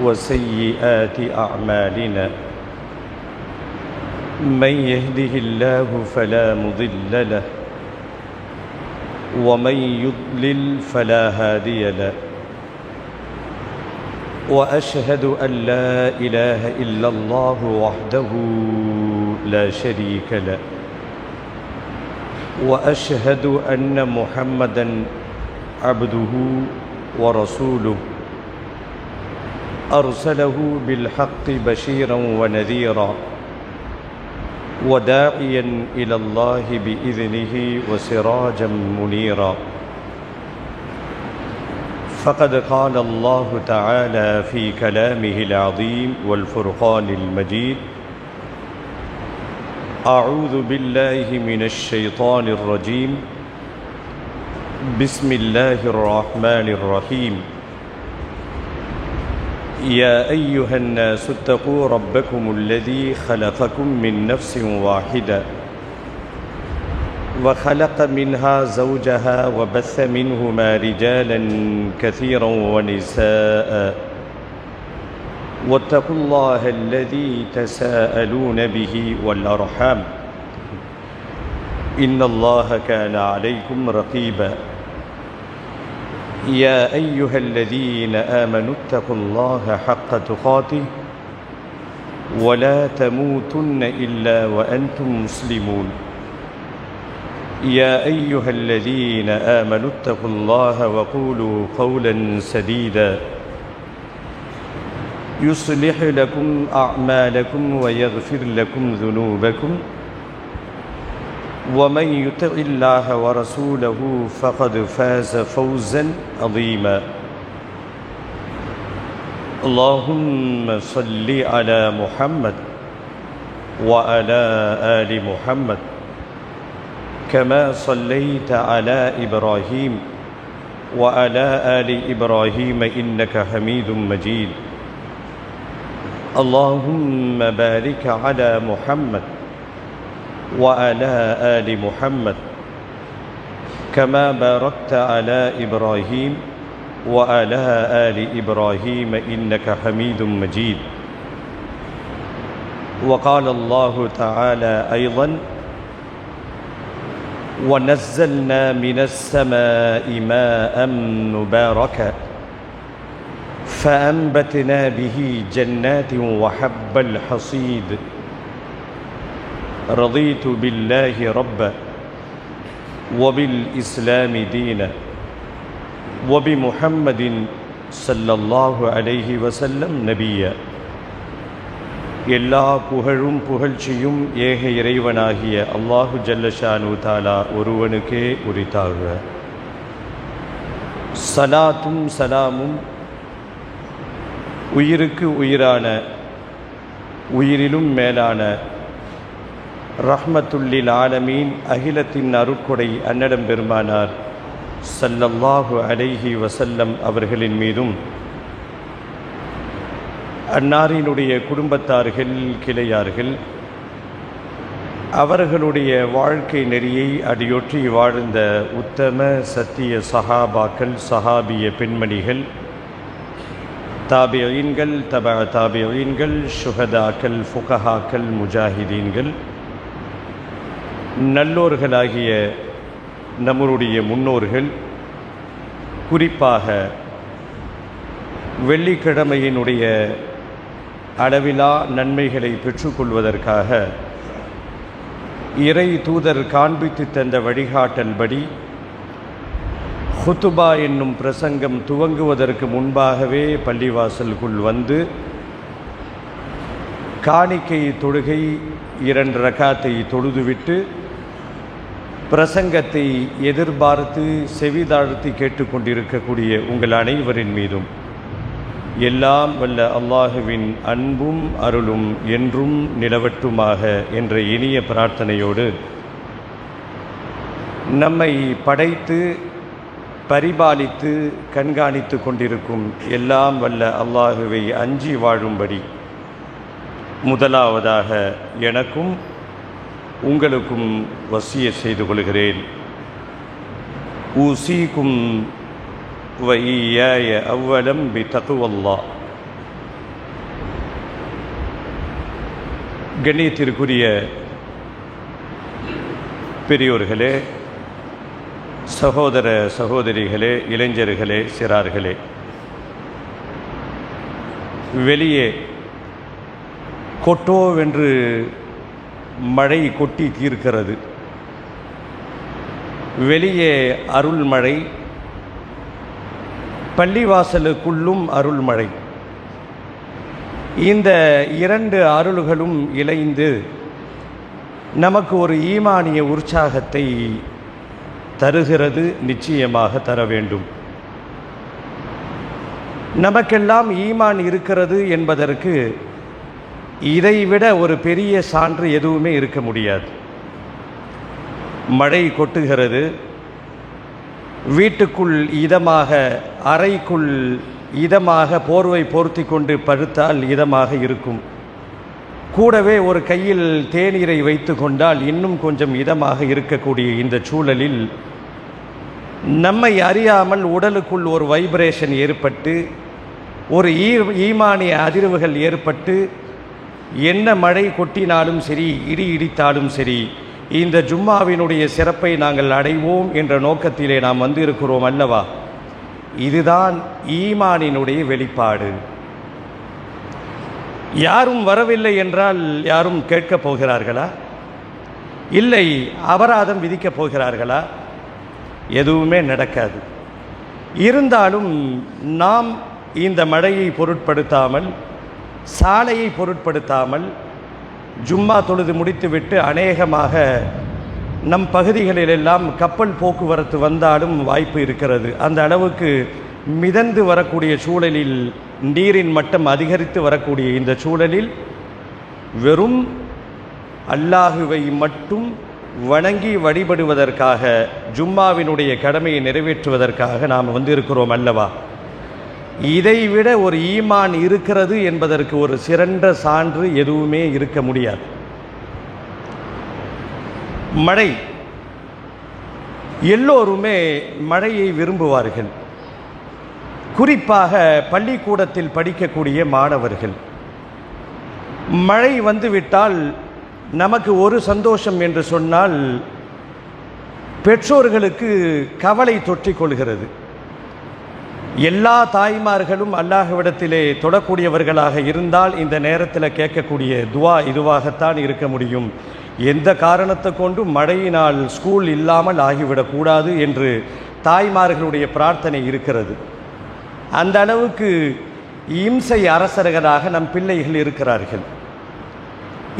وسيئات أعمالنا من يهده الله فلا مضل له ومن يضلل فلا هادي له وأشهد أن لا إله إلا الله وحده لا شريك له وأشهد أن محمدًا عبده ورسوله أرسله بالحق بشيرا ونذيرا وداعيا إلى الله بإذنه وسراجا منيرا فقد قال الله تعالى في كلامه العظيم والفرقان المجيد أعوذ بالله من الشيطان الرجيم بسم الله الرحمن الرحيم يا أيها الناس اتقوا ربكم الذي خلقكم من نفس واحدة وخلق منها زوجها وبث منهما رجالا كثيرا ونساء واتقوا الله الذي تساءلون به والأرحام إن الله كان عليكم رقيبا يا أيها الذين آمنوا اتقوا الله حق تقاته ولا تموتن إلا وأنتم مسلمون يا أيها الذين آمنوا اتقوا الله وقولوا قولا سديدا يصلح لكم أعمالكم ويغفر لكم ذنوبكم ومن يطع الله ورسوله فقد فاز فوزا عظيما اللهم صل على محمد وعلى آل محمد كما صليت على إبراهيم وعلى آل إبراهيم إنك حميد مجيد اللهم بارك على محمد وعلى آل محمد كما باركت على إبراهيم وعلى آل إبراهيم إنك حميد مجيد وقال الله تعالى أيضا ونزلنا من السماء ماء مباركا فأنبتنا به جنات وحب الحصيد رضيت بالله ربا وبالإسلام دينا وبمحمد صلى الله عليه وسلم نبيا எல்லா புகழும் புகழ்ச்சியும் ஏக இறைவனாகிய அல்லாஹு ஜல்லஷானு தாலா ஒருவனுக்கே உரித்தாக. சலாத்தும் சலாமும் உயிருக்கு உயிரான உயிரிலும் மேலான ரஹ்மத்துல்லில் ஆலமீன் அகிலத்தின் அருட்கொடை அன்னடம் பெருமானார் ஸல்லல்லாஹு அலைஹி வஸல்லம் அவர்களின் மீதும் அன்னாரினுடைய குடும்பத்தார்கள் கிளையார்கள் அவர்களுடைய வாழ்க்கை நெறியை அடியொற்றி வாழ்ந்த உத்தம சத்திய சஹாபாக்கள் சஹாபிய பெண்மணிகள் தாபியீன்கள் தபா தாபியீன்கள் ஷுஹதாக்கள் ஃபுகஹாக்கள் முஜாஹிதீன்கள் நல்லோர்களாகிய நம்முடைய முன்னோர்கள் குறிப்பாக வெள்ளிக்கிழமையினுடைய அளவிலா நன்மைகளை பெற்றுக்கொள்வதற்காக இறை தூதர் காண்பித்து தந்த வழிகாட்டல்படி ஹுத்துபா என்னும் பிரசங்கம் துவங்குவதற்கு முன்பாகவே பள்ளிவாசலுக்குள் வந்து காணிக்கை தொழுகை 2 ரக்காத்தை தொழுதுவிட்டு பிரசங்கத்தை எதிர்பார்த்து செவிதாழ்த்தி கேட்டுக்கொண்டிருக்கக்கூடிய உங்கள் அனைவரின் மீதும் எல்லாம் வல்ல அல்லாஹுவின் அன்பும் அருளும் என்றும் நிலவட்டுமாக என்ற இனிய பிரார்த்தனையோடு நம்மை படைத்து பரிபாலித்து கண்காணித்து கொண்டிருக்கும் எல்லாம் வல்ல அல்லாஹுவை அஞ்சி வாழும்படி முதலாவதாக எனக்கும் உங்களுக்கும் வசியத் செய்து கொள்கிறேன். ஊசிக்கும் وإياي أولا بتقوى الله கண்ணியத்திற்குரிய பெரியோர்களே, சகோதர சகோதரிகளே, இளைஞர்களே, சிறார்களே, வெளியே கொட்டோவென்று மழை கொட்டி தீர்க்கிறது. வெளியே அருள்மழை, பள்ளிவாசலுக்குள்ளும் அருள்மழை. இந்த இரண்டு அருள்களும் இணைந்து நமக்கு ஒரு ஈமானிய உற்சாகத்தை தருகிறது, நிச்சயமாக தர வேண்டும். நமக்கெல்லாம் ஈமான் இருக்கிறது என்பதற்கு இதைவிட ஒரு பெரிய சான்று எதுவுமே இருக்க முடியாது. மழை கொட்டுகிறது, வீட்டுக்குள் இதமாக, அறைக்குள் இதமாக போர்வை போர்த்தி கொண்டு படுத்தால் இதமாக இருக்கும். கூடவே ஒரு கையில் தேநீரை வைத்து கொண்டால் இன்னும் கொஞ்சம் இதமாக இருக்கக்கூடிய இந்த சூழலில் நம்மை அறியாமல் உடலுக்குள் ஒரு வைப்ரேஷன் ஏற்பட்டு, ஒரு ஈமானிய அதிர்வுகள் ஏற்பட்டு, என்ன மழை கொட்டினாலும் சரி, இடி இடித்தாலும் சரி, இந்த ஜும்மாவினுடைய சிறப்பை நாங்கள் அடைவோம் என்ற நோக்கத்திலே நாம் வந்திருக்கிறோம் அல்லவா? இதுதான் ஈமானினுடைய வெளிப்பாடு. யாரும் வரவில்லை என்றால் யாரும் கேட்கப் போகிறார்களா? இல்லை அபராதம் விதிக்கப் போகிறார்களா? எதுவுமே நடக்காது. இருந்தாலும் நாம் இந்த மழையை பொருட்படுத்தாமல், சாலையை பொருட்படுத்தாமல், ஜும்மா தொழுது முடித்துவிட்டு அநேகமாக நம் பகுதிகளிலெல்லாம் கப்பல் போக்குவரத்து வந்தாலும் வாய்ப்பு இருக்கிறது. அந்த அளவுக்கு மிதந்து வரக்கூடிய சூழலில், நீரின் மட்டம் அதிகரித்து வரக்கூடிய இந்த சூழலில் வெறும் அல்லாஹுவை மட்டும் வணங்கி வழிபடுவதற்காக, ஜும்மாவினுடைய கடமையை நிறைவேற்றுவதற்காக நாம் வந்திருக்கிறோம் அல்லவா? இதைவிட ஒரு ஈமான் இருக்கிறது என்பதற்கு ஒரு சிறந்த சான்று எதுவுமே இருக்க முடியாது. மழை, எல்லோருமே மழையை விரும்புவார்கள். குறிப்பாக பள்ளிக்கூடத்தில் படிக்கக்கூடிய மாணவர்கள். மழை வந்துவிட்டால் நமக்கு ஒரு சந்தோஷம் என்று சொன்னால், பெற்றோர்களுக்கு கவலை தொற்றிக் கொள்கிறது. எல்லா தாய்மார்களும் அல்லாஹ்விடத்திலே தொடக்கூடியவர்களாக இருந்தால் இந்த நேரத்தில் கேட்கக்கூடிய துவா இதுவாகத்தான் இருக்க முடியும். எந்த காரணத்தை கொண்டும் மழையினால் ஸ்கூல் இல்லாமல் ஆகிவிடக்கூடாது என்று தாய்மார்களுடைய பிரார்த்தனை இருக்கிறது. அந்த அளவுக்கு இம்சை அரசர்களாக நம் பிள்ளைகள் இருக்கிறார்கள்.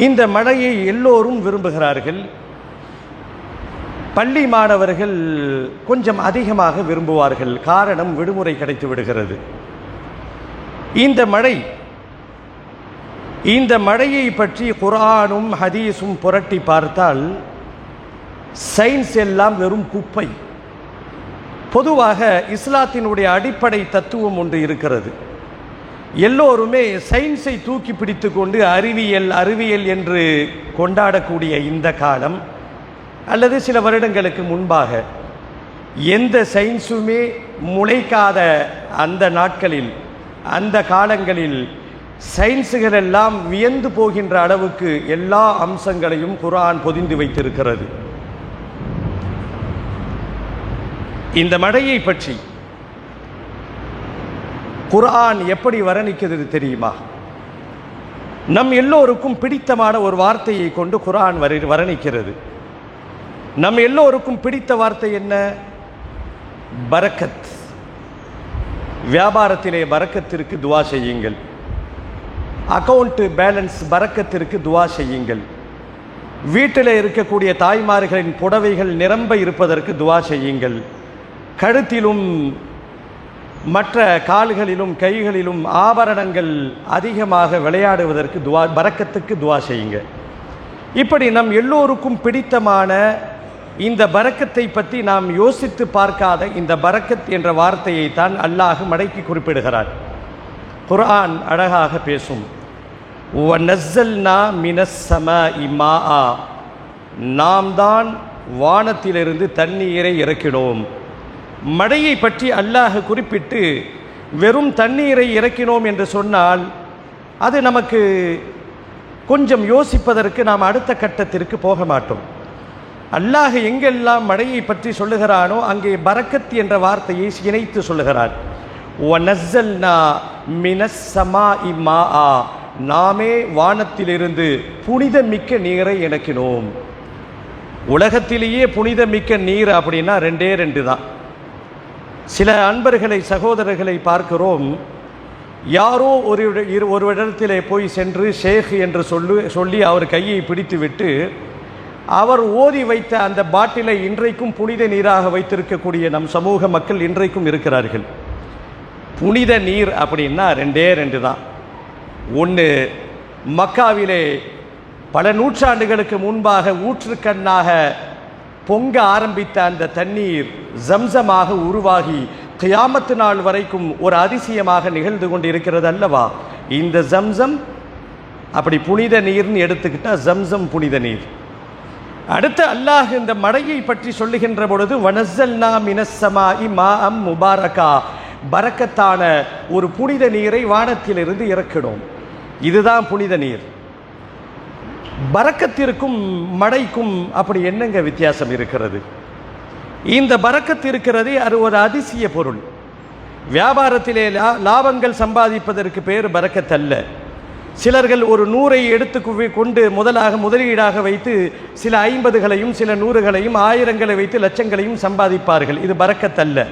இந்த மழையை எல்லோரும் விரும்புகிறார்கள். பள்ளி மாணவர்கள் கொஞ்சம் அதிகமாக விரும்புவார்கள். காரணம், விடுமுறை கிடைத்து விடுகிறது. இந்த மழையை பற்றி குர்ஆனும் ஹதீஸும் புரட்டி பார்த்தால் சயின்ஸ் எல்லாம் வெறும் குப்பை. பொதுவாக இஸ்லாத்தினுடைய அடிப்படை தத்துவம் ஒன்று இருக்கிறது. எல்லோருமே சயின்ஸை தூக்கி பிடித்து கொண்டு அறிவியல் என்று கொண்டாடக்கூடிய இந்த காலம், அல்லது சில வருடங்களுக்கு முன்பாக எந்த சயின்ஸுமே முளைக்காத அந்த நாட்களில், அந்த காலங்களில் சயின்ஸுகள் எல்லாம் வியந்து போகின்ற அளவுக்கு எல்லா அம்சங்களையும் குர்ஆன் பொதிந்து வைத்திருக்கிறது. இந்த மழையை பற்றி குர்ஆன் எப்படி வர்ணிக்கிறது தெரியுமா? நம் எல்லோருக்கும் பிடித்தமான ஒரு வார்த்தையை கொண்டு குர்ஆன் வர்ணிக்கிறது. நம் எல்லோருக்கும் பிடித்த வார்த்தை என்ன? பரக்கத். வியாபாரத்திலே பரக்கத்திற்கு துவா செய்யுங்கள். அக்கவுண்ட் பேலன்ஸ் பரக்கத்திற்கு துவா செய்யுங்கள். வீட்டில் இருக்கக்கூடிய தாய்மார்களின் புடவைகள் நிரம்ப இருப்பதற்கு துவா செய்யுங்கள். கழுத்திலும் மற்ற கால்களிலும் கைகளிலும் ஆபரணங்கள் அதிகமாக விளையாடுவதற்கு பரக்கத்துக்கு துவா செய்யுங்க. இப்படி நம் எல்லோருக்கும் பிடித்தமான இந்த பரக்கத்தை பற்றி நாம் யோசித்து பார்க்காத இந்த பரக்கத் என்ற வார்த்தையை தான் அல்லாஹ் மடக்கி குறிப்பிடுகிறார். குர்ஆன் அழகாக பேசும். வநஸ்ஸல்னா மினஸ் ஸமாஇ மாஆ, நாம் தான் வானத்திலிருந்து தண்ணீரை இறக்கினோம். மழையை பற்றி அல்லாஹ் குறிப்பிட்டு வெறும் தண்ணீரை இறக்கினோம் என்று சொன்னால் அது நமக்கு கொஞ்சம் யோசிப்பதற்கு நாம் அடுத்த கட்டத்திற்கு போக மாட்டோம். அல்லாஹ் எங்கெல்லாம் மழையை பற்றி சொல்லுகிறானோ அங்கே பரக்கத் என்ற வார்த்தையை இணைத்து சொல்லுகிறான். வநஸ்ஸல்னா மினஸ் ஸமாஇ மாஆ, நாமே வானத்திலிருந்து புனிதமிக்க நீரை இறக்கினோம். உலகத்திலேயே புனிதமிக்க நீர் அப்படின்னா ரெண்டே ரெண்டு தான். சில அன்பர்களை சகோதரர்களை பார்க்கிறோம், யாரோ ஒரு இடத்திலே போய் சென்று ஷேக் என்று சொல்லி அவர் கையை பிடித்து விட்டு அவர் ஓதி வைத்த அந்த பாட்டிலை இன்றைக்கும் புனித நீராக வைத்திருக்கக்கூடிய நம் சமூக மக்கள் இன்றைக்கும் இருக்கிறார்கள். புனித நீர் அப்படின்னா ரெண்டே ரெண்டு தான். ஒன்று, மக்காவிலே பல நூற்றாண்டுகளுக்கு முன்பாக ஊற்றுக்கண்ணாக பொங்க ஆரம்பித்த அந்த தண்ணீர் ஜம்சமாக உருவாகி கியாமத்து நாள் வரைக்கும் ஒரு அதிசயமாக நிகழ்ந்து கொண்டு இருக்கிறது அல்லவா. இந்த ஜம்சம் அப்படி புனித நீர்னு எடுத்துக்கிட்டால் ஜம்சம் புனித நீர். அடுத்து அல்லாஹ் இந்த மழையை பற்றி சொல்லுகின்ற பொழுது வனஸ்ஸல்னா மினஸ் ஸமாஇ மாஅம் முபாரகா, பரக்கத்தான ஒரு புனித நீரை வானத்திலிருந்து இறக்கினோம். இதுதான் புனித நீர். பரக்கத்திற்கும் மழைக்கும் அப்படி என்னங்க வித்தியாசம் இருக்கிறது? இந்த பரக்கத் இருக்கிறதே அது ஒரு அதிசய பொருள். வியாபாரத்திலே லாபங்கள் சம்பாதிப்பதற்கு பேர் பரக்கத் அல்ல. சிலர்கள் ஒரு 100ஐ எடுத்து கொண்டு முதலீடாக வைத்து சில 50களையும் சில 100களையும் 1000களை வைத்து லட்சங்களையும் சம்பாதிப்பார்கள். இது பரக்கத் அல்ல,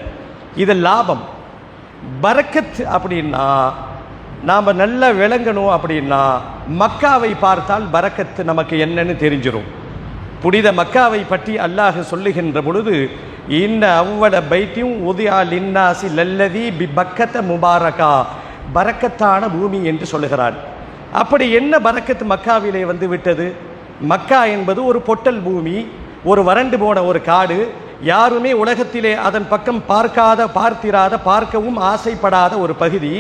இது லாபம். பரக்கத் அப்படின்னா நாம் நல்லா விளங்கணும். அப்படின்னா மக்காவை பார்த்தால் பரக்கத்து நமக்கு என்னன்னு தெரிஞ்சிடும். புனித மக்காவை பற்றி அல்லாஹ் சொல்லுகின்ற பொழுது இன்ன அவ்வள பைத்தியும் உதியா லின்னாசி லல்லதி பி பக்கத்த முபாரகா, பரக்கத்தான பூமி என்று சொல்லுகிறான். அப்படி என்ன பரக்கத்து மக்காவிலே வந்து விட்டது? மக்கா என்பது ஒரு பொட்டல் பூமி, ஒரு வறண்டு போன ஒரு காடு. யாருமே உலகத்திலே அதன் பக்கம் பார்த்திராத பார்க்கவும் ஆசைப்படாத ஒரு பகுதி.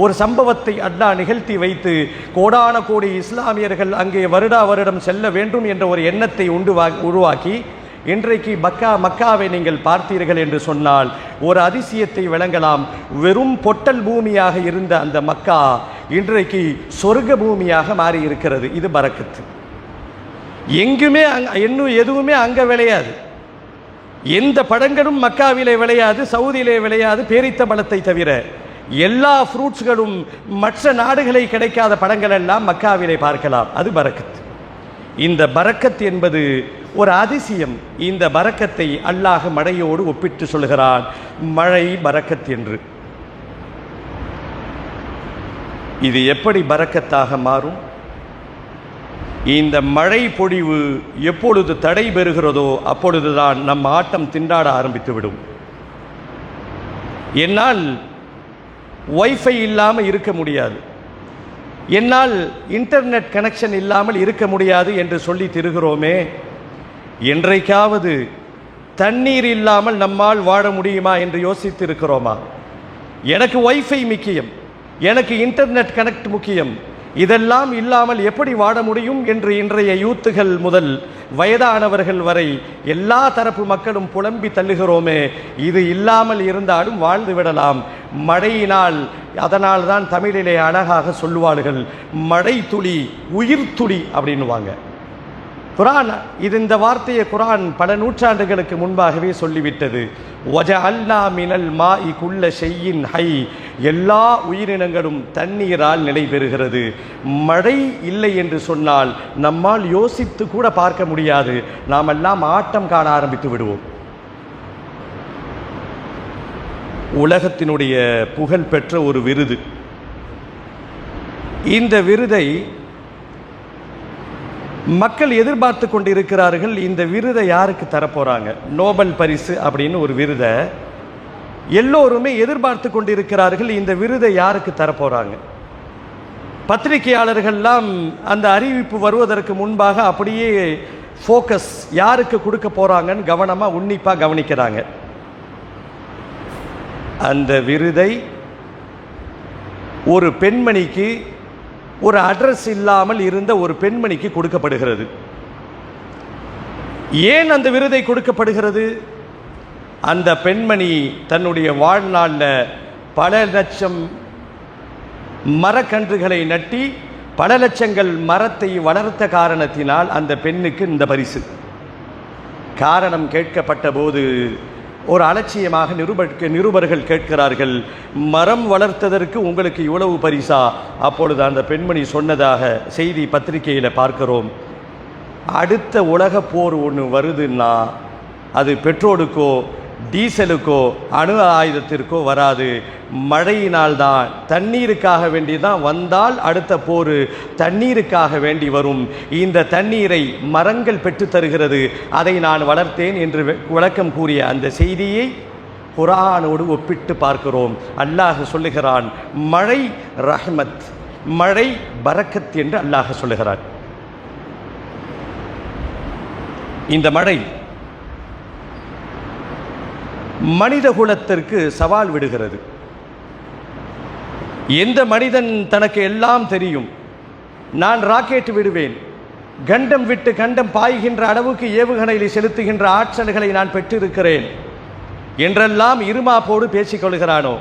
ஒரு சம்பவத்தை அல்லாஹ் நிகழ்த்தி வைத்து கோடான கோடி இஸ்லாமியர்கள் அங்கே வருடம் செல்ல வேண்டும் என்ற ஒரு எண்ணத்தை உருவாக்கி இன்றைக்கு மக்காவை நீங்கள் பார்த்தீர்கள் என்று சொன்னால் ஒரு அதிசயத்தை விளங்கலாம். வெறும் பொட்டல் பூமியாக இருந்த அந்த மக்கா இன்றைக்கு சொர்க்க பூமியாக மாறி இருக்கிறது. இது பரக்கத்து. எங்குமே இன்னும் எதுவுமே அங்கே விளையாது. எந்த பழங்களும் மக்காவிலே விளையாது, சவுதியிலே விளையாது, பேரித்த பழத்தை தவிர. எல்லா ஃப்ரூட்ஸ்களும் மற்ற நாடுகளை கிடைக்காத பழங்கள் எல்லாம் மக்காவிலே பார்க்கலாம். அது பரக்கத். இந்த பரக்கத் என்பது ஒரு அதிசயம். இந்த பரக்கத்தை அல்லாஹ் மழையோடு ஒப்பிட்டு சொல்கிறான், மழை பரக்கத் என்று. இது எப்படி பரக்கத்தாக மாறும்? இந்த மழை பொழிவு எப்பொழுது தடை பெறுகிறதோ அப்பொழுதுதான் நம் ஆட்டம் திண்டாட ஆரம்பித்து விடும். என்னால் வைஃபை இல்லாமல் இருக்க முடியாது, என்னால் இன்டர்நெட் கனெக்ஷன் இல்லாமல் இருக்க முடியாது என்று சொல்லி திருகிறோமே, என்றைக்காவது தண்ணீர் இல்லாமல் நம்மால் வாழ முடியுமா என்று யோசித்து இருக்கிறோமா? எனக்கு வைஃபை முக்கியம், எனக்கு இன்டர்நெட் கனெக்ட் முக்கியம், இதெல்லாம் இல்லாமல் எப்படி வாழ முடியும் என்று இன்றைய யூத்துகள் முதல் வயதானவர்கள் வரை எல்லா தரப்பு மக்களும் புலம்பி தள்ளுகிறோமே. இது இல்லாமல் இருந்தாலும் வாழ்ந்து விடலாம் மழையினால். அதனால் தான் தமிழிலே அழகாக சொல்லுவார்கள், மழை துளி உயிர் துளி அப்படின்னுவாங்க. குரான் இந்த வார்த்தையை குரான் பல நூற்றாண்டுகளுக்கு முன்பாகவே சொல்லிவிட்டது. வஜஅல்னா மினல் மாஇ குல்ல ஷைஇன் ஹை, எல்லா உயிரினங்களும் தண்ணீரால் நிலை பெறுகிறது. மழை இல்லை என்று சொன்னால் நம்மால் யோசித்து கூட பார்க்க முடியாது. நாம் எல்லாம் ஆட்டம் காண ஆரம்பித்து விடுவோம். உலகத்தினுடைய புகழ் பெற்ற ஒரு விருது. இந்த விருதை மக்கள் எதிர்பார்த்து கொண்டிருக்கிறார்கள். இந்த விருதை யாருக்கு தரப்போறாங்க? நோபல் பரிசு அப்படின்னு ஒரு விருதை எல்லோருமே எதிர்பார்த்து கொண்டிருக்கிறார்கள். இந்த விருதை யாருக்கு தரப்போறாங்க? பத்திரிகையாளர்கள்லாம் அந்த அறிவிப்பு வருவதற்கு முன்பாக அப்படியே ஃபோக்கஸ் யாருக்கு கொடுக்க போறாங்கன்னு கவனமாக உன்னிப்பாக கவனிக்கிறாங்க. அந்த விருதை ஒரு பெண்மணிக்கு, ஒரு அட்ரஸ் இல்லாமல் இருந்த ஒரு பெண்மணிக்கு கொடுக்கப்படுகிறது. ஏன் அந்த விருதை கொடுக்கப்படுகிறது? அந்த பெண்மணி தன்னுடைய வாழ்நாளில் பல லட்சம் மரக்கன்றுகளை நட்டி பல லட்சங்கள் மரத்தை வளர்த்த காரணத்தினால் அந்த பெண்ணுக்கு இந்த பரிசு. காரணம் கேட்கப்பட்ட போது ஒரு அலட்சியமாக நிருபர்கள் கேட்கிறார்கள், மரம் வளர்த்ததற்கு உங்களுக்கு இவ்வளவு பரிசா? அப்பொழுது அந்த பெண்மணி சொன்னதாக செய்தி பத்திரிகையில் பார்க்கிறோம், அடுத்த உலக போர் ஒன்று வருதுன்னா அது பெட்ரோலுக்கோ டீசலுக்கோ அணு ஆயுதத்திற்கோ வராது, மழையினால்தான், தண்ணீருக்காக வேண்டி தான் வந்தால் அடுத்த போர் தண்ணீருக்காக வேண்டி வரும். இந்த தண்ணீரை மரங்கள் பெற்று தருகிறது, அதை நான் வளர்த்தேன் என்று விளக்கம் கூறிய அந்த செய்தியை குர்ஆனோடு ஒப்பிட்டு பார்க்கிறோம். அல்லாஹ் சொல்லுகிறான், மழை ரஹ்மத், மழை பரக்கத் என்று அல்லாஹ் சொல்லுகிறான். இந்த மழை மனித குலத்திற்கு சவால் விடுகிறது. எந்த மனிதன் தனக்கு எல்லாம் தெரியும், நான் ராக்கெட் விடுவேன், கண்டம் விட்டு கண்டம் பாய்கின்ற அளவுக்கு ஏவுகணையில் செலுத்துகின்ற ஆற்றல்களை நான் பெற்றிருக்கிறேன் என்றெல்லாம் இருமாப்போடு பேசிக்கொள்கிறானோ,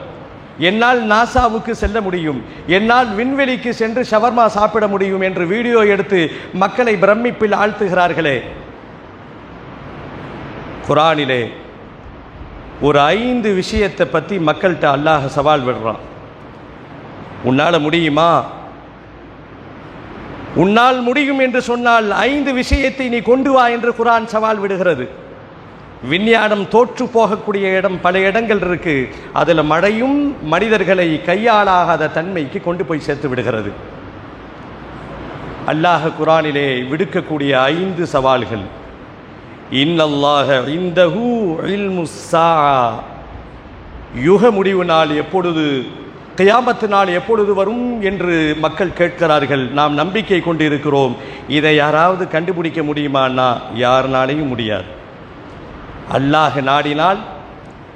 என்னால் நாசாவுக்கு செல்ல முடியும், என்னால் விண்வெளிக்கு சென்று ஷவர்மா சாப்பிட முடியும் என்று வீடியோ எடுத்து மக்களை பிரமிப்பில் ஆழ்த்துகிறார்களே, குர்ஆனிலே ஒரு 5 விஷயத்தை பற்றி மக்கள்கிட்ட அல்லாஹ் சவால் விடுறான். உன்னால் முடியுமா? உன்னால் முடியும் என்று சொன்னால் 5 விஷயத்தை நீ கொண்டு வா என்று குர்ஆன் சவால் விடுகிறது. விஞ்ஞானம் தோற்று போகக்கூடிய இடம் பல இடங்கள் இருக்கு, அதில் மழையும் மனிதர்களை கையாளாகாத தன்மைக்கு கொண்டு போய் சேர்த்து விடுகிறது. அல்லாஹ் குர்ஆனிலே விடுக்கக்கூடிய 5 சவால்கள், இன்னல்லாஹ இந்தஹு இல்முஸ் ஸாஅ, யுக முடிவு நாள் எப்பொழுது, கியாமத்து நாள் எப்பொழுது வரும் என்று மக்கள் கேட்கிறார்கள். நாம் நம்பிக்கை கொண்டு இருக்கிறோம். இதை யாராவது கண்டுபிடிக்க முடியுமான்னா யாருனாலையும் முடியாது. அல்லாஹ் நாடினால்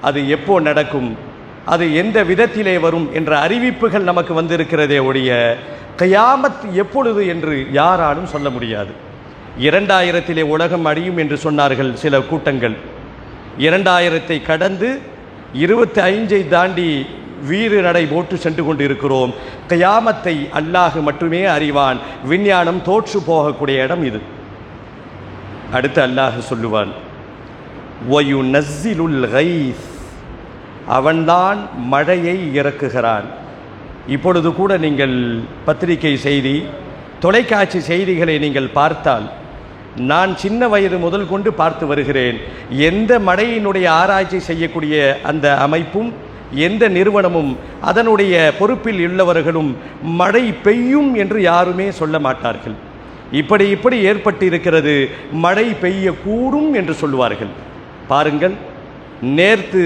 அது எப்போ நடக்கும், அது எந்த விதத்திலே வரும் என்ற அறிவிப்புகள் நமக்கு வந்திருக்கிறதே ஒழிய கியாமத் எப்பொழுது என்று யாராலும் சொல்ல முடியாது. 2000 உலகம் அழியும் என்று சொன்னார்கள் சில கூட்டங்கள். 2000 கடந்து 25 தாண்டி வீறு நடை போட்டு சென்று கொண்டு இருக்கிறோம். கியாமத்தை அல்லாஹ் மட்டுமே அறிவான். விஞ்ஞானம் தோற்று போகக்கூடிய இடம் இது. அடுத்து அல்லாஹ் சொல்லுவான், வயுனஸ்ஸிலுல் கைஸ், அவன்தான் மழையை இறக்குகிறான். இப்பொழுது கூட நீங்கள் பத்திரிகை செய்தி, தொலைக்காட்சி செய்திகளை நீங்கள் பார்த்தால், நான் சின்ன வயது முதல் கொண்டு பார்த்து வருகிறேன், எந்த மழையினுடைய ஆராய்ச்சி செய்யக்கூடிய அந்த அமைப்பும் எந்த நிறுவனமும் அதனுடைய பொறுப்பில் உள்ளவர்களும் மழை பெய்யும் என்று யாருமே சொல்ல மாட்டார்கள். இப்படி ஏற்பட்டு இருக்கிறது, மழை பெய்யக்கூடும் என்று சொல்லுவார்கள். பாருங்கள், நேற்று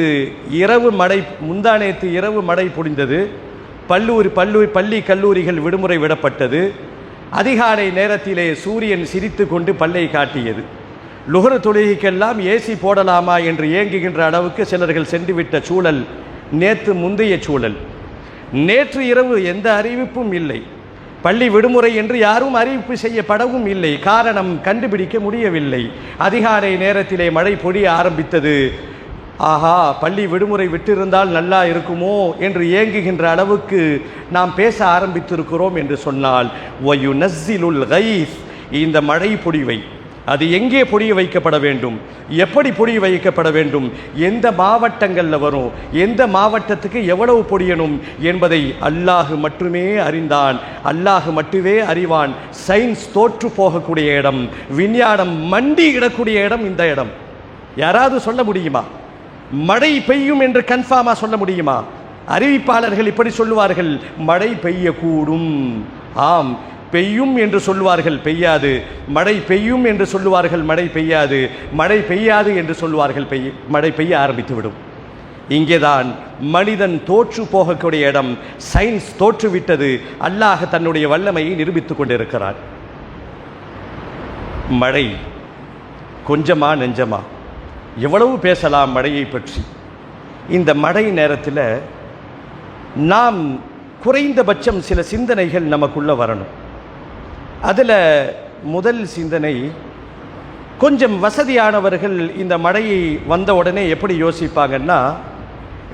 இரவு மழை, முந்தானேற்று இரவு மழை பொழிந்தது, பள்ளி கல்லூரிகள் விடுமுறை விடப்பட்டது. அதிகாலை நேரத்திலே சூரியன் சிரித்து கொண்டு பல்லை காட்டியது. லுஹர் தொழுகைக்கெல்லாம் ஏசி போடலாமா என்று ஏங்குகின்ற அளவுக்கு சிலர்கள் சென்றுவிட்ட சூழல் நேற்று முந்தைய சூழல். நேற்று இரவு எந்த அறிவிப்பும் இல்லை, பள்ளி விடுமுறை என்று யாரும் அறிவிப்பு செய்யப்படவும் இல்லை. காரணம் கண்டுபிடிக்க முடியவில்லை. அதிகாலை நேரத்திலே மழை பொழிய ஆரம்பித்தது. ஆஹா, பள்ளி விடுமுறை விட்டிருந்தால் நல்லா இருக்குமோ என்று ஏங்குகின்ற அளவுக்கு நாம் பேச ஆரம்பித்திருக்கிறோம் என்று சொன்னால், வயுனஸ்ஸிலுல் கைஸ், இந்த மழை பொழிவை அது எங்கே பொழிய வைக்கப்பட வேண்டும், எப்படி பொழிய வைக்கப்பட வேண்டும், எந்த மாவட்டங்களில் வரும், எந்த மாவட்டத்துக்கு எவ்வளவு பொழியணும் என்பதை அல்லாஹ் மட்டுமே அறிந்தான். அல்லாஹ் மட்டுமே அறிவான். சயின்ஸ் தோற்று போகக்கூடிய இடம், விஞ்ஞானம் மண்டி இடக்கூடிய இடம் இந்த இடம். யாராவது சொல்ல முடியுமா? மழை பெய்யும் என்று கன்ஃபார்மாக சொல்ல முடியுமா? அறிவிப்பாளர்கள் இப்படி சொல்லுவார்கள், மழை பெய்யக்கூடும். ஆம், பெய்யும் என்று சொல்லுவார்கள், பெய்யாது. மழை பெய்யும் என்று சொல்லுவார்கள், மழை பெய்யாது. மழை பெய்யாது என்று சொல்லுவார்கள், மழை பெய்ய ஆரம்பித்துவிடும். இங்கேதான் மனிதன் தோற்று போகக்கூடிய இடம். சயின்ஸ் தோற்றுவிட்டது. அல்லாஹ் தன்னுடைய வல்லமையை நிரூபித்துக் கொண்டிருக்கிறார். மழை கொஞ்சமா நெஞ்சமா? எவ்வளவு பேசலாம் மழையை பற்றி. இந்த மழை நேரத்தில் நாம் குறைந்தபட்சம் சில சிந்தனைகள் நமக்குள்ளே வரணும். அதில் முதல் சிந்தனை, கொஞ்சம் வசதியானவர்கள் இந்த மழையை வந்த உடனே எப்படி யோசிப்பாங்கன்னா,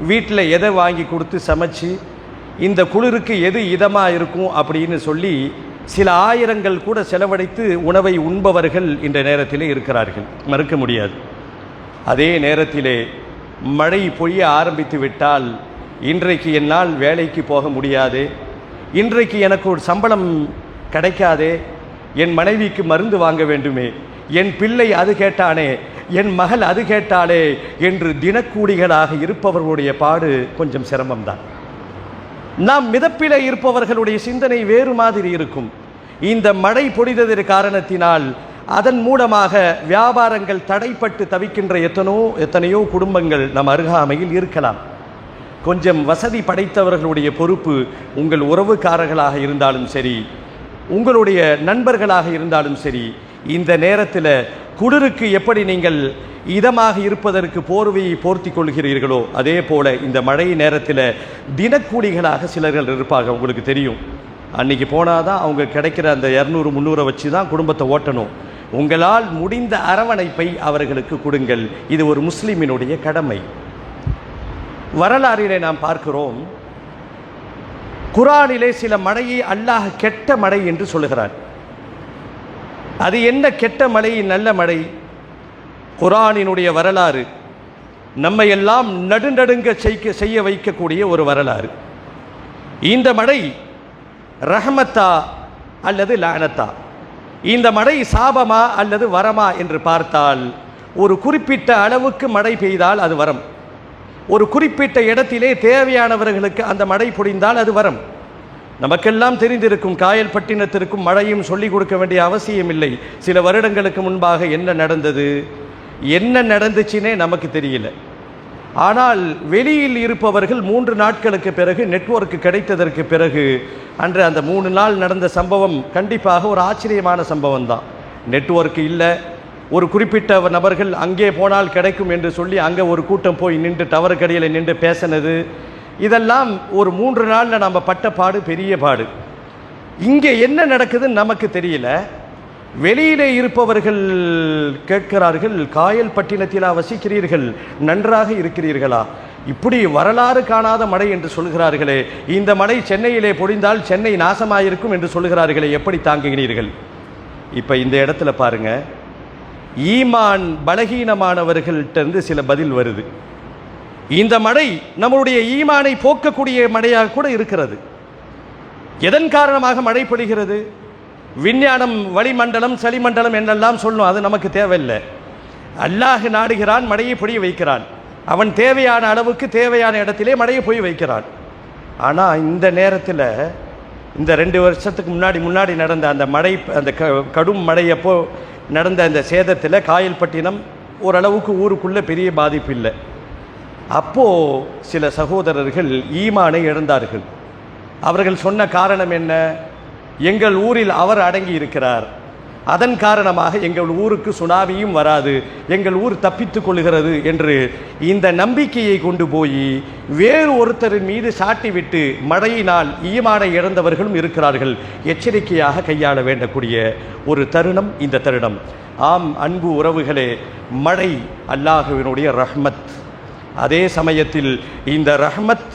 வீட்டில் எதை வாங்கி கொடுத்து சமைச்சு இந்த குளிருக்கு எது இதமாக இருக்கும் அப்படின்னு சொல்லி சில ஆயிரங்கள் கூட செலவழித்து உணவை உண்பவர்கள் இந்த நேரத்திலே இருக்கிறார்கள், மறுக்க முடியாது. அதே நேரத்திலே மழை பொய்ய ஆரம்பித்து விட்டால், இன்றைக்கு என்னால் வேலைக்கு போக முடியாது, இன்றைக்கு எனக்கு ஒரு சம்பளம் கிடைக்காதே, என் மனைவிக்கு மருந்து வாங்க வேண்டுமே, என் பிள்ளை அது கேட்டானே, என் மகள் அது கேட்டாளே என்று தினக்கூலிகளாக இருப்பவர்களுடைய பாடு கொஞ்சம் சிரமம்தான். நாம் மிதப்பிலே இருப்பவர்களுடைய சிந்தனை வேறு மாதிரி இருக்கும். இந்த மழை பொழிந்ததற்கு காரணத்தினால் அதன் மூலமாக வியாபாரங்கள் தடைப்பட்டு தவிக்கின்ற எத்தனையோ குடும்பங்கள் நம் அருகாமையில் இருக்கலாம். கொஞ்சம் வசதி படைத்தவர்களுடைய பொறுப்பு, உங்கள் உறவுக்காரர்களாக இருந்தாலும் சரி, உங்களுடைய நண்பர்களாக இருந்தாலும் சரி, இந்த நேரத்தில் குளிருக்கு எப்படி நீங்கள் இதமாக இருப்பதற்கு போர்வையை போர்த்தி கொள்கிறீர்களோ அதே போல இந்த மழை நேரத்தில் தினக்கூலிகளாக சிலர்கள் இருப்பாங்க. உங்களுக்கு தெரியும், அன்றைக்கி போனால் தான் அவங்க கிடைக்கிற அந்த 200-300 வச்சு தான் குடும்பத்தை ஓட்டணும். உங்களால் முடிந்த அரவணைப்பை அவர்களுக்கு கொடுங்கள். இது ஒரு முஸ்லிமினுடைய கடமை. வரலாறிலே நாம் பார்க்கிறோம், குர்ஆனிலே சில மழையை அல்லாஹ் கெட்ட மழை என்று சொல்லுகிறார். அது என்ன கெட்ட மழை, நல்ல மழை? குர்ஆனினுடைய வரலாறு நம்மை எல்லாம் நடுநடுங்க செய்ய வைக்கக்கூடிய ஒரு வரலாறு. இந்த மழை ரஹமத்தா அல்லது லானத்தா? இந்த மழை சாபமா அல்லது வரமா என்று பார்த்தால், ஒரு குறிப்பிட்ட அளவுக்கு மழை பெய்தால் அது வரம். ஒரு குறிப்பிட்ட இடத்திலே தேவையானவர்களுக்கு அந்த மழை பொழிந்தால் அது வரம். நமக்கெல்லாம் தெரிந்திருக்கும், காயல்பட்டினத்திற்கும் மழையும் சொல்லிக் கொடுக்க வேண்டிய அவசியம் இல்லை. சில வருடங்களுக்கு முன்பாக என்ன நடந்துச்சுன்னே நமக்கு தெரியல. ஆனால் வெளியில் இருப்பவர்கள் 3 நாட்களுக்கு பிறகு நெட்வொர்க் கிடைத்ததற்கு பிறகு, அன்று அந்த 3 நாள் நடந்த சம்பவம் கண்டிப்பாக ஒரு ஆச்சரியமான சம்பவம் தான். நெட்வொர்க் இல்லை, ஒரு குறிப்பிட்ட நபர்கள் அங்கே போனால் கிடைக்கும் என்று சொல்லி அங்கே ஒரு கூட்டம் போய் நின்று டவர் கடையில் நின்று பேசினது, இதெல்லாம் ஒரு 3 நாளில் நம்ம பட்ட பாடு பெரிய பாடு. இங்கே என்ன நடக்குதுன்னு நமக்கு தெரியல. வெளியிலே இருப்பவர்கள் கேட்கிறார்கள், காயல்பட்டினத்திலா வசிக்கிறீர்கள், நன்றாக இருக்கிறீர்களா? இப்படி வரலாறு காணாத மழை என்று சொல்கிறார்களே, இந்த மழை சென்னையிலே பொழிந்தால் சென்னை நாசமாயிருக்கும் என்று சொல்கிறார்களே, எப்படி தாங்குகிறீர்கள்? இப்போ இந்த இடத்துல பாருங்க, ஈமான் பலகீனமானவர்கள்ட்ட சில பதில் வருது. இந்த மழை நம்முடைய ஈமானை போக்கக்கூடிய மழையாக கூட இருக்கிறது. எதன் காரணமாக மழை பொழிகிறது? விஞ்ஞானம் வளிமண்டலம் சளிமண்டலம் என்னெல்லாம் சொல்லணும், அது நமக்கு தேவையில்லை. அல்லாஹ் நாடுகிறான், மழையை பொழிய வைக்கிறான். அவன் தேவையான அளவுக்கு தேவையான இடத்திலே மழையை பொழிய வைக்கிறான். ஆனால் இந்த நேரத்தில், இந்த 2 வருஷத்துக்கு முன்னாடி நடந்த அந்த மழை, அந்த கடும் மழையப்போ நடந்த அந்த சேதத்தில் காயல்பட்டினம் ஓரளவுக்கு ஊருக்குள்ளே பெரிய பாதிப்பு இல்லை. அப்போது சில சகோதரர்கள் ஈமானை இழந்தார்கள். அவர்கள் சொன்ன காரணம் என்ன? எங்கள் ஊரில் அவர் அடங்கி இருக்கிறார், அதன் காரணமாக எங்கள் ஊருக்கு சுனாமியும் வராது, எங்கள் ஊர் தப்பித்துக் கொள்கிறது என்று இந்த நம்பிக்கையை கொண்டு போய் வேறு ஒருத்தரின் மீது சாட்டிவிட்டு மழையினால் ஈமானை இழந்தவர்களும் இருக்கிறார்கள். எச்சரிக்கையாக கையாள வேண்டக்கூடிய ஒரு தருணம் இந்த தருணம். ஆம் அன்பு உறவுகளே, மழை அல்லாஹ்வினுடைய ரஹ்மத். அதே சமயத்தில் இந்த ரஹ்மத்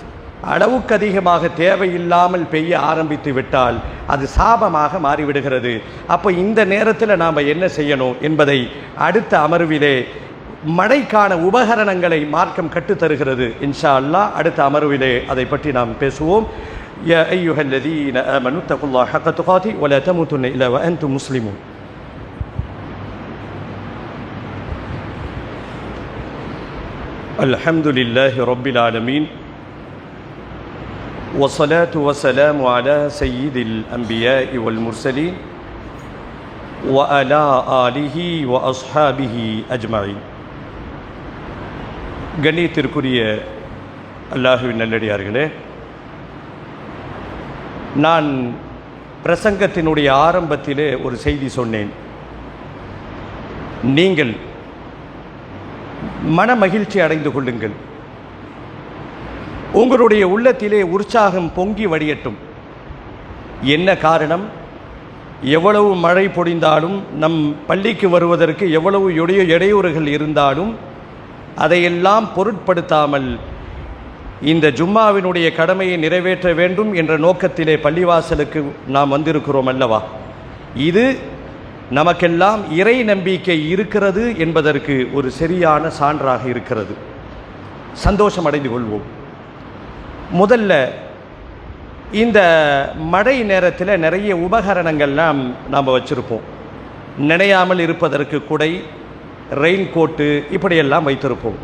அளவுக்கு அதிகமாக தேவையில்லாமல் பெய்ய ஆரம்பித்து விட்டால் அது சாபமாக மாறிவிடுகிறது. அப்போ இந்த நேரத்தில் நாம் என்ன செய்யணும் என்பதை அடுத்த அமர்விலே, மழைக்கான உபகரணங்களை மார்க்கம் கற்றுத்தருகிறது. இன்ஷா அல்லாஹ் அடுத்த அமர்விலே அதை பற்றி நாம் பேசுவோம். யா அய்யுஹல்லதீன ஆமனு தகுல்லாஹ ஹக்க துகாதி வலா தமூதுன்ன இல்லா வஅன்தும் முஸ்லிமூன். அல்ஹம்துலில்லாஹி ரப்பில் ஆலமீன் والصلاة والسلام على سيد الأنبياء والمرسلين وعلى آله وأصحابه أجمعين. கண்ணியத்திற்குரிய அல்லாஹ்வின் நல்லடியார்களே, நான் பிரசங்கத்தினுடைய ஆரம்பத்திலே ஒரு செய்தி சொன்னேன். நீங்கள் மன மகிழ்ச்சி அடைந்து கொள்ளுங்கள், உங்களுடைய உள்ளத்திலே உற்சாகம் பொங்கி வடியட்டும். என்ன காரணம்? எவ்வளவு மழை பொழிந்தாலும், நம் பள்ளிக்கு வருவதற்கு எவ்வளவு இடையூறுகள் இருந்தாலும் அதையெல்லாம் பொருட்படுத்தாமல் இந்த ஜும்மாவினுடைய கடமையை நிறைவேற்ற வேண்டும் என்ற நோக்கத்திலே பள்ளிவாசலுக்கு நாம் வந்திருக்கிறோம் அல்லவா? இது நமக்கெல்லாம் இறை நம்பிக்கை இருக்கிறது என்பதற்கு ஒரு சரியான சான்றாக இருக்கிறது. சந்தோஷம் அடைந்து கொள்வோம். முதல்ல இந்த மழை நேரத்தில் நிறைய உபகரணங்கள்லாம் நாம் வச்சுருப்போம். நினையாமல் இருப்பதற்கு குடை, ரெயின் கோட்டு இப்படியெல்லாம் வைத்திருப்போம்.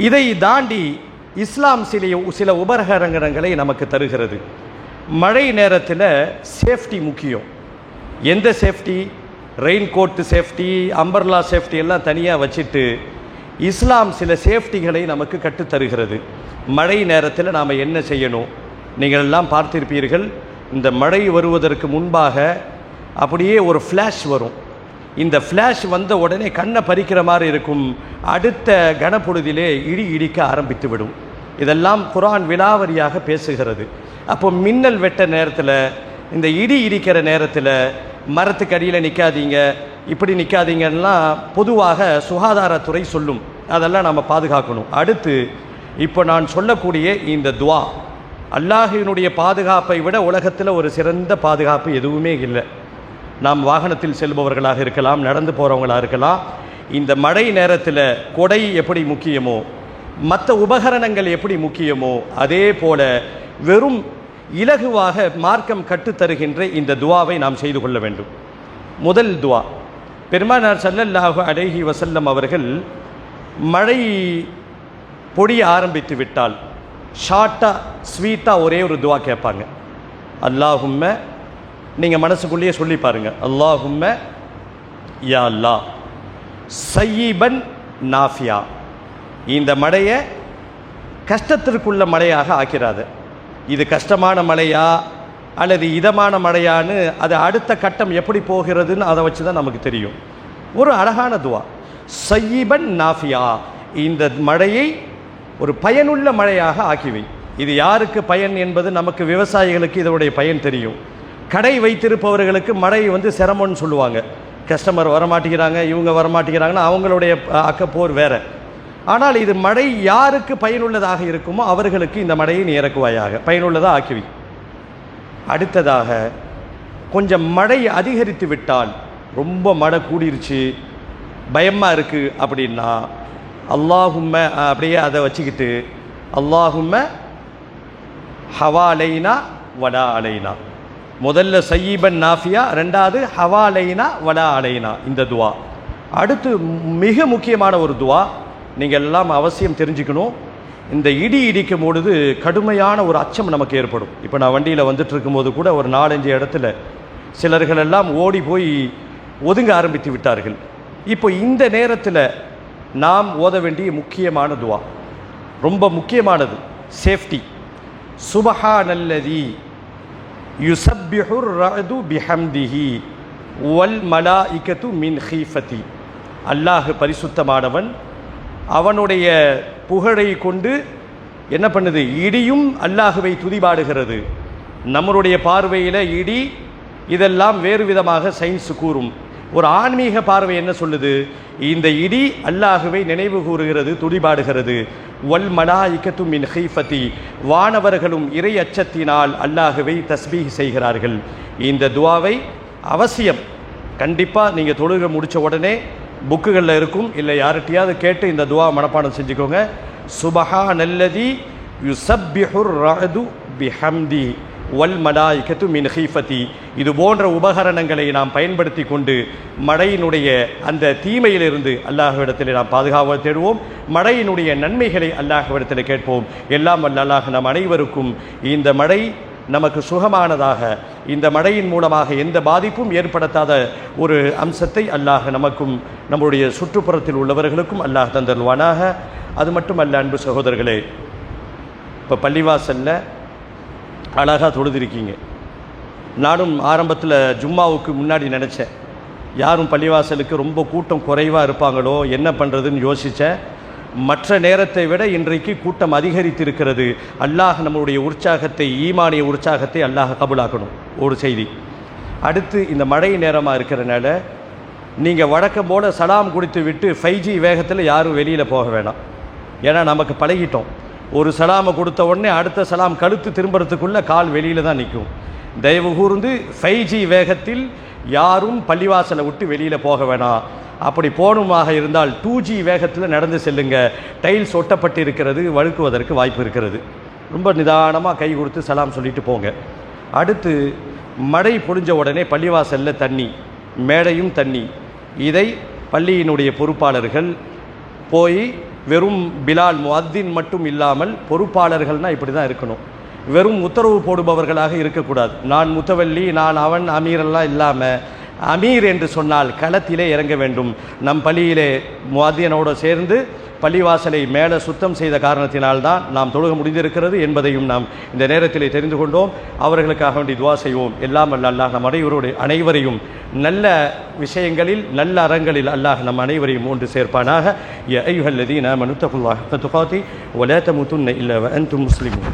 இதை தாண்டி இஸ்லாம் சில உபகரணங்களை நமக்கு தருகிறது. மழை நேரத்தில் சேஃப்டி முக்கியம். எந்த safety? Rain coat safety, umbrella safety எல்லாம் தனியாக வச்சுட்டு இஸ்லாம் சில சேஃப்டிகளை நமக்கு கற்றுத்தருகிறது. மழை நேரத்தில் நாம் என்ன செய்யணும்? நீங்கள் எல்லாம் பார்த்திருப்பீர்கள், இந்த மழை வருவதற்கு முன்பாக அப்படியே ஒரு ஃப்ளாஷ் வரும். இந்த ஃப்ளாஷ் வந்த உடனே கண்ணை பறிக்கிற மாதிரி இருக்கும். அடுத்த கனப்பொழுதிலே இடி இடிக்க ஆரம்பித்து விடும். இதெல்லாம் குர்ஆன் விலாவரியாக பேசுகிறது. அப்போ மின்னல் வெட்ட நேரத்தில், இந்த இடி இடிக்கிற நேரத்தில் மரத்துக்கு அடியில் நிற்காதீங்க, இப்படி நிற்காதீங்கன்னா பொதுவாக சுகாதாரத்துறை சொல்லும். அதெல்லாம் நம்ம பாதுகாக்கணும். அடுத்து இப்போ நான் சொல்லக்கூடிய இந்த துவா, அல்லாஹ்வினுடைய பாதுகாப்பை விட உலகத்தில் ஒரு சிறந்த பாதுகாப்பு எதுவுமே இல்லை. நாம் வாகனத்தில் செல்பவர்களாக இருக்கலாம், நடந்து போகிறவங்களாக இருக்கலாம். இந்த மழை நேரத்தில் கொடை எப்படி முக்கியமோ, மற்ற உபகரணங்கள் எப்படி முக்கியமோ, அதே போல வெறும் இலகுவாக மார்க்கம் கற்றுத்தருகின்ற இந்த துவாவை நாம் செய்து கொள்ள வேண்டும். முதல் துவா, பெருமானார் ஸல்லல்லாஹு அலைஹி வஸல்லம் அவர்கள் மழை பொழிய ஆரம்பித்து விட்டால் ஷார்ட்டாக ஸ்வீட்டாக ஒரே ஒரு துவா கேட்பாங்க. அல்லாஹும்ம, நீங்கள் மனசுக்குள்ளேயே சொல்லி பாருங்கள், அல்லாஹும்ம யா அல்லாஹ் சய்யிபன் நாஃபியா, இந்த மழையை கஷ்டத்திற்குள்ள மழையாக ஆக்கிறாது. இது கஷ்டமான மழையா அல்லது இதமான மழையான்னு அது அடுத்த கட்டம் எப்படி போகிறதுன்னு அதை வச்சு தான் நமக்கு தெரியும். ஒரு அழகான துவா, சய்யிபன் நாஃபியா, இந்த மழையை ஒரு பயனுள்ள மழையாக ஆக்கிவை. இது யாருக்கு பயன் என்பது நமக்கு விவசாயிகளுக்கு இதனுடைய பயன் தெரியும். கடை வைத்திருப்பவர்களுக்கு மழை சிரமம்னு சொல்லுவாங்க. கஸ்டமர் வரமாட்டேங்கிறாங்க, இவங்க வரமாட்டேங்கிறாங்கன்னா அவங்களுடைய அக்கப்போர் வேறு. ஆனால் இது மழை யாருக்கு பயனுள்ளதாக இருக்குமோ அவர்களுக்கு இந்த மழையை நீ இறக்குவாயாக, பயனுள்ளதாக ஆக்கிவி. அடுத்ததாக, கொஞ்சம் மழை அதிகரித்து விட்டால், ரொம்ப மழை கூடிருச்சு, பயமாக இருக்குது அப்படின்னா அல்லாஹும்ம அப்படியே அதை வச்சுக்கிட்டு அல்லாஹும்ம ஹவாலைனா வலா அலைனா, முதல்ல சய்யிபன் நாஃபியா, ரெண்டாவது ஹவாலைனா வலா அலைனா, இந்த துவா. அடுத்து மிக முக்கியமான ஒரு துவா, நீங்கள் எல்லாம் அவசியம் தெரிஞ்சுக்கணும். இந்த இடி இடிக்கும் பொழுது கடுமையான ஒரு அச்சம் நமக்கு ஏற்படும். இப்போ நான் வண்டியில் வந்துட்டு இருக்கும்போது கூட ஒரு 4-5 இடத்துல சிலர்கள் எல்லாம் ஓடி போய் ஒதுங்க ஆரம்பித்து விட்டார்கள். இப்போ இந்த நேரத்தில் நாம் ஓத வேண்டிய முக்கியமான துவா, ரொம்ப முக்கியமானது, சேஃப்டி. சுபஹானல்லதி யுஸப்பிஹுர் ரஅது பிஹம்திஹி வல் மலாயிகத்து மின் ஹீஃபதி, அல்லாஹ் பரிசுத்தமானவன், அவனுடைய புகழை கொண்டு என்ன பண்ணுது, இடியும் அல்லாஹுவை துதிபாடுகிறது. நம்மளுடைய பார்வையில் இடி இதெல்லாம் வேறு விதமாக சயின்ஸ் கூறும். ஒரு ஆன்மீக பார்வை என்ன சொல்லுது, இந்த இடி அல்லாஹுவை நினைவு கூறுகிறது, துதிபாடுகிறது. வல் மலாயிகத்து மின் ஹீஃபதி, வானவர்களும் இறை அச்சத்தினால் அல்லாஹுவை தஸ்பீஹ் செய்கிறார்கள். இந்த துவாவை அவசியம் கண்டிப்பாக நீங்கள் தொழுகை முடித்த உடனே புக்குகளில் இருக்கும், இல்லை யார்கிட்டையாவது கேட்டு இந்த துவா மனப்பாடம் செஞ்சுக்கோங்க. சுபஹானல்லதி யுஸப்பிஹுர் ரஅது பிஹம்தி வல் மலாயிகத்து மின் ஹீஃபதி, இது போன்ற உபகரணங்களை நாம் பயன்படுத்தி கொண்டு மழையினுடைய அந்த தீமையிலிருந்து அல்லாஹ்விடத்தில் நாம் பாதுகாவல் தேடுவோம். மழையினுடைய நன்மைகளை அல்லாஹ்விடத்தில் கேட்போம். எல்லாம் வல்ல அல்லாஹ் நம் அனைவருக்கும் இந்த மழை நமக்கு சுகமானதாக, இந்த மழையின் மூலமாக எந்த பாதிப்பும் ஏற்படுத்தாத ஒரு அம்சத்தை அல்லாஹ் நமக்கும் நம்முடைய சுற்றுப்புறத்தில் உள்ளவர்களுக்கும் அல்லாஹ் தந்தருவானாக. அது மட்டும் அல்ல, அன்பு சகோதரர்களே, இப்போ பள்ளிவாசலில் அழகாக தொழுதிருக்கீங்க. நானும் ஆரம்பத்தில் ஜும்மாவுக்கு முன்னாடி நினச்சேன், யாரும் பள்ளிவாசலுக்கு ரொம்ப கூட்டம் குறைவாக இருப்பாங்களோ என்ன பண்ணுறதுன்னு யோசித்தேன். மற்ற நேரத்தை விட இன்றைக்கு கூட்டம் அதிகரித்திருக்கிறது. அல்லாஹ் நம்மளுடைய உற்சாகத்தை, ஈமானிய உற்சாகத்தை அல்லாஹ் கபூலாக்கணும். ஒரு செய்தி. அடுத்து, இந்த மழை நேரமாக இருக்கிறனால நீங்கள் வழக்கம் போல் சலாம் கொடுத்து விட்டு 5G வேகத்தில் யாரும் வெளியில் போக வேணாம். ஏன்னா நமக்கு பழகிட்டோம். ஒரு சலாமை கொடுத்த உடனே அடுத்த சலாம் கழுத்து திரும்புறதுக்குள்ளே கால் வெளியில் தான் நிற்கும். தயவு கூர்ந்து 5G வேகத்தில் யாரும் பள்ளிவாசலை விட்டு வெளியில் போக வேணாம். அப்படி போகணுமாக இருந்தால் 2G வேகத்தில் நடந்து செல்லுங்க. டைல்ஸ் ஒட்டப்பட்டு இருக்கிறது, வழுக்குவதற்கு வாய்ப்பு இருக்கிறது. ரொம்ப நிதானமாக கை கொடுத்து சலாம் சொல்லிட்டு போங்க. அடுத்து மழை பொழிஞ்ச உடனே பள்ளிவாசலில் தண்ணி, மேடையும் தண்ணி. இதை பள்ளியினுடைய பொறுப்பாளர்கள் போய் வெறும் பிலால் முஅத்தின் மட்டும் இல்லாமல் பொறுப்பாளர்கள்னால் இப்படி தான் இருக்கணும். வெறும் உத்தரவு போடுபவர்களாக இருக்கக்கூடாது. நான் முத்தவல்லி, நான் அவன் அமீரெல்லாம் இல்லாமல், அமீர் என்று சொன்னால் களத்திலே இறங்க வேண்டும். நம் பள்ளியிலே முஅத்தினோடு சேர்ந்து பள்ளிவாசலை மேலே சுத்தம் செய்த காரணத்தினால்தான் நாம் தொழுக முடிந்திருக்கிறது என்பதையும் நாம் இந்த நேரத்திலே தெரிந்து கொண்டோம். அவர்களுக்காக வேண்டி துவா செய்வோம். எல்லாம் வல்ல அல்லாஹ் நம் அனைவரையும் நல்ல விஷயங்களில், நல்ல அறங்களில் அல்லாஹ் நம் அனைவரையும் ஒன்று சேர்ப்பானாக. யா அய்யுஹல்லதீன ஆமனு தகுல்லாஹ ஹக்க துகாத்தி வ லா தமூதுன்ன இல்லா வ அன்தும் முஸ்லிமூன்.